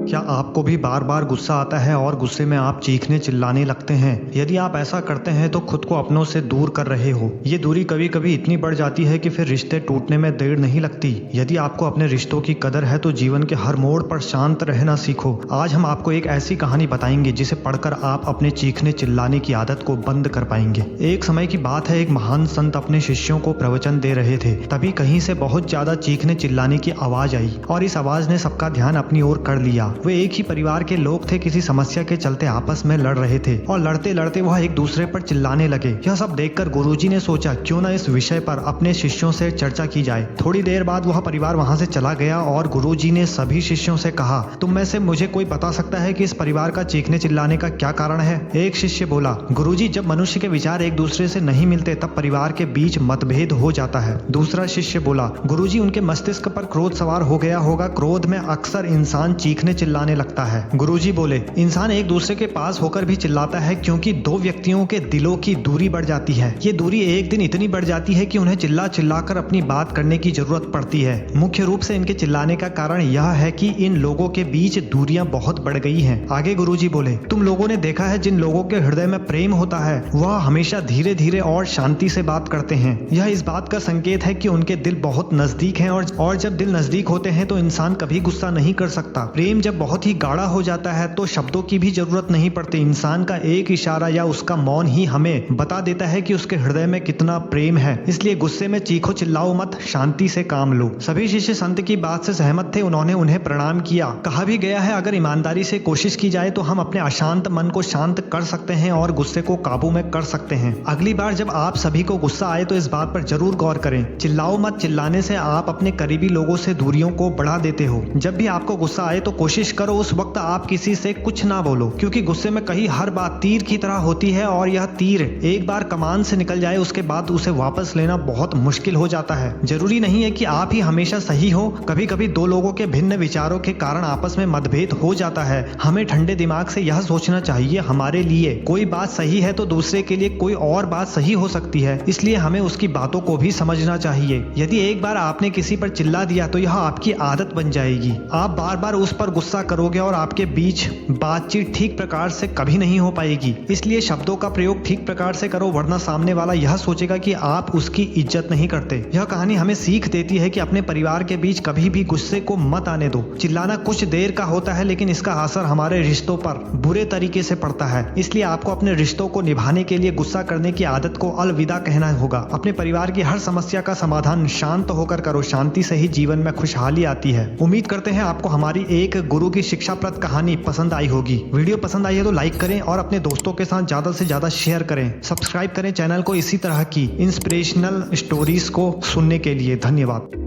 क्या आपको भी बार बार गुस्सा आता है और गुस्से में आप चीखने चिल्लाने लगते हैं? यदि आप ऐसा करते हैं तो खुद को अपनों से दूर कर रहे हो। ये दूरी कभी कभी इतनी बढ़ जाती है कि फिर रिश्ते टूटने में देर नहीं लगती। यदि आपको अपने रिश्तों की कदर है तो जीवन के हर मोड़ पर शांत रहना सीखो। आज हम आपको एक ऐसी कहानी बताएंगे जिसे पढ़कर आप अपने चीखने चिल्लाने की आदत को बंद कर पाएंगे। एक समय की बात है, एक महान संत अपने शिष्यों को प्रवचन दे रहे थे। तभी कहीं से बहुत ज्यादा चीखने चिल्लाने की आवाज आई और इस आवाज ने सबका ध्यान अपनी ओर कर लिया। वे एक ही परिवार के लोग थे, किसी समस्या के चलते आपस में लड़ रहे थे और लड़ते लड़ते वह एक दूसरे पर चिल्लाने लगे। यह सब देखकर गुरुजी ने सोचा क्यों न इस विषय पर अपने शिष्यों से चर्चा की जाए। थोड़ी देर बाद वह परिवार वहां से चला गया और गुरुजी ने सभी शिष्यों से कहा, तुम में से मुझे कोई बता सकता है कि इस परिवार का चीखने चिल्लाने का क्या कारण है? एक शिष्य बोला, गुरुजी, जब मनुष्य के विचार एक दूसरे से नहीं मिलते तब परिवार के बीच मतभेद हो जाता है। दूसरा शिष्य बोला, गुरुजी, उनके मस्तिष्क पर क्रोध सवार हो गया होगा। क्रोध में अक्सर इंसान चीखने चिल्लाने लगता है। गुरुजी बोले, इंसान एक दूसरे के पास होकर भी चिल्लाता है क्योंकि दो व्यक्तियों के दिलों की दूरी बढ़ जाती है। ये दूरी एक दिन इतनी बढ़ जाती है कि उन्हें चिल्ला चिल्लाकर अपनी बात करने की जरूरत पड़ती है। मुख्य रूप से इनके चिल्लाने का कारण यह है कि इन लोगों के बीच दूरियां बहुत बढ़ गई हैं। आगे गुरुजी बोले, तुम लोगों ने देखा है जिन लोगों के हृदय में प्रेम होता है वह हमेशा धीरे धीरे और शांति से बात करते हैं। यह इस बात का संकेत है कि उनके दिल बहुत नजदीक हैं और जब दिल नजदीक होते हैं तो इंसान कभी गुस्सा नहीं कर सकता। प्रेम जब बहुत ही गाढ़ा हो जाता है तो शब्दों की भी जरूरत नहीं पड़ती। इंसान का एक इशारा या उसका मौन ही हमें बता देता है कि उसके हृदय में कितना प्रेम है। इसलिए गुस्से में चीखो चिल्लाओ मत, शांति से काम लो। सभी शिष्य संत की बात से सहमत थे। उन्होंने उन्हें प्रणाम किया। कहा भी गया है, अगर ईमानदारी से कोशिश की जाए तो हम अपने अशांत मन को शांत कर सकते हैं और गुस्से को काबू में कर सकते हैं। अगली बार जब आप सभी को गुस्सा आए तो इस बात पर जरूर गौर करें। चिल्लाओ मत, चिल्लाने से आप अपने करीबी लोगों से दूरियों को बढ़ा देते हो। जब भी आपको गुस्सा आए तो कोशिश करो उस वक्त आप किसी से कुछ ना बोलो, क्योंकि गुस्से में कहीं हर बात तीर की तरह होती है और यह तीर एक बार कमान से निकल जाए उसके बाद उसे वापस लेना बहुत मुश्किल हो जाता है। जरूरी नहीं है कि आप ही हमेशा सही हो। कभी कभी दो लोगों के भिन्न विचारों के कारण आपस में मतभेद हो जाता है। हमें ठंडे दिमाग से यह सोचना चाहिए, हमारे लिए कोई बात सही है तो दूसरे के लिए कोई और बात सही हो सकती है। इसलिए हमें उसकी बातों को भी समझना चाहिए। यदि एक बार आपने किसी पर चिल्ला दिया तो यह आपकी आदत बन जाएगी। आप बार बार उस पर गुस्सा करोगे और आपके बीच बातचीत ठीक प्रकार से कभी नहीं हो पाएगी। इसलिए शब्दों का प्रयोग ठीक प्रकार से करो, वरना सामने वाला यह सोचेगा कि आप उसकी इज्जत नहीं करते। यह कहानी हमें सीख देती है कि अपने परिवार के बीच कभी भी गुस्से को मत आने दो। चिल्लाना कुछ देर का होता है लेकिन इसका असर हमारे रिश्तों पर बुरे तरीके से पड़ता है। इसलिए आपको अपने रिश्तों को निभाने के लिए गुस्सा करने की आदत को अलविदा कहना होगा। अपने परिवार की हर समस्या का समाधान शांत होकर करो। शांति से ही जीवन में खुशहाली आती है। उम्मीद करते हैं आपको हमारी एक गुरु की शिक्षाप्रद कहानी पसंद आई होगी। वीडियो पसंद आई है तो लाइक करें और अपने दोस्तों के साथ ज्यादा से ज्यादा शेयर करें। सब्सक्राइब करें चैनल को इसी तरह की इंस्पिरेशनल स्टोरीज को सुनने के लिए। धन्यवाद।